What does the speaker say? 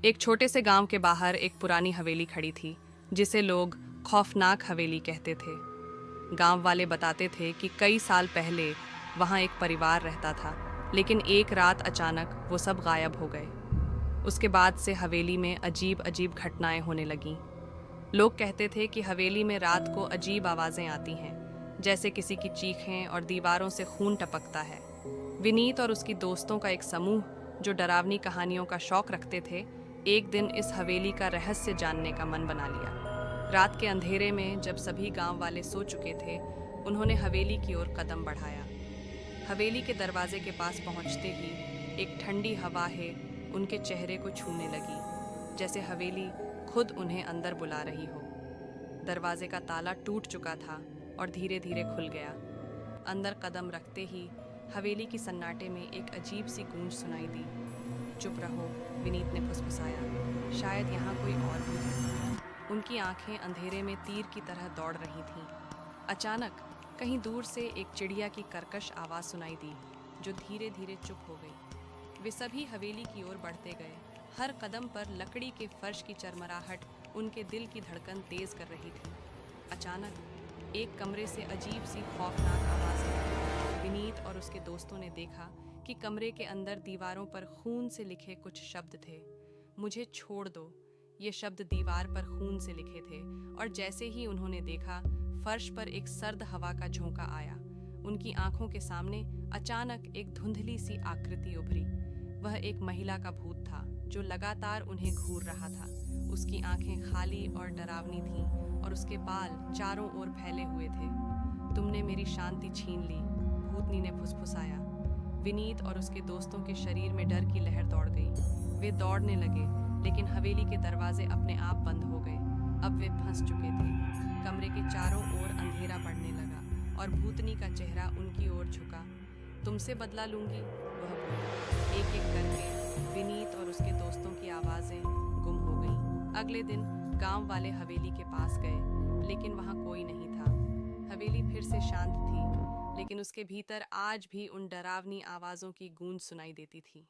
एक छोटे से गांव के बाहर एक पुरानी हवेली खड़ी थी, जिसे लोग खौफनाक हवेली कहते थे। गांव वाले बताते थे कि कई साल पहले वहां एक परिवार रहता था, लेकिन एक रात अचानक वो सब गायब हो गए। उसके बाद से हवेली में अजीब अजीब घटनाएं होने लगीं। लोग कहते थे कि हवेली में रात को अजीब आवाजें आती हैं, जैसे किसी की चीखें, और दीवारों से खून टपकता है। विनीत और उसकी दोस्तों का एक समूह, जो डरावनी कहानियों का शौक रखते थे, एक दिन इस हवेली का रहस्य जानने का मन बना लिया। रात के अंधेरे में जब सभी गांव वाले सो चुके थे, उन्होंने हवेली की ओर कदम बढ़ाया। हवेली के दरवाजे के पास पहुंचते ही एक ठंडी हवा है उनके चेहरे को छूने लगी, जैसे हवेली खुद उन्हें अंदर बुला रही हो। दरवाजे का ताला टूट चुका था और धीरे धीरे खुल गया। अंदर कदम रखते ही हवेली की सन्नाटे में एक अजीब सी गूंज सुनाई दी। चुप रहो, विनीत ने फुसफुसाया, शायद यहाँ कोई और भी है। उनकी आंखें अंधेरे में तीर की तरह दौड़ रही थीं। अचानक कहीं दूर से एक चिड़िया की कर्कश आवाज सुनाई दी, जो धीरे धीरे चुप हो गई। वे सभी हवेली की ओर बढ़ते गए। हर कदम पर लकड़ी के फर्श की चरमराहट उनके दिल की धड़कन तेज कर रही थी। अचानक एक कमरे से अजीब सी खौफनाक आवाज आई। विनीत और उसके दोस्तों ने देखा कि कमरे के अंदर दीवारों पर खून से लिखे कुछ शब्द थे। मुझे छोड़ दो, ये शब्द दीवार पर खून से लिखे थे, और जैसे ही उन्होंने देखा, फर्श पर एक सर्द हवा का झोंका आया। उनकी आंखों के सामने अचानक एक धुंधली सी आकृति उभरी। वह एक महिला का भूत था, जो लगातार उन्हें घूर रहा था। उसकी आंखें खाली और डरावनी थीं, और उसके बाल चारों ओर फैले हुए थे। तुमने मेरी शांति छीन ली, भूतनी ने फुसफुसाया। विनीत और उसके दोस्तों के शरीर में डर की लहर दौड़ गई। वे दौड़ने लगे, लेकिन हवेली के दरवाजे अपने आप बंद हो गए। अब वे फंस चुके थे। कमरे के चारों ओर अंधेरा बढ़ने लगा, और भूतनी का चेहरा उनकी ओर झुका। तुमसे बदला लूंगी, वह बोली। एक एक करके विनीत और उसके दोस्तों की आवाजें गुम हो गईं। अगले दिन गांव वाले हवेली के पास गए, लेकिन वहां कोई नहीं था। हवेली फिर से शांत थी, लेकिन उसके भीतर आज भी उन डरावनी आवाजों की गूंज सुनाई देती थी।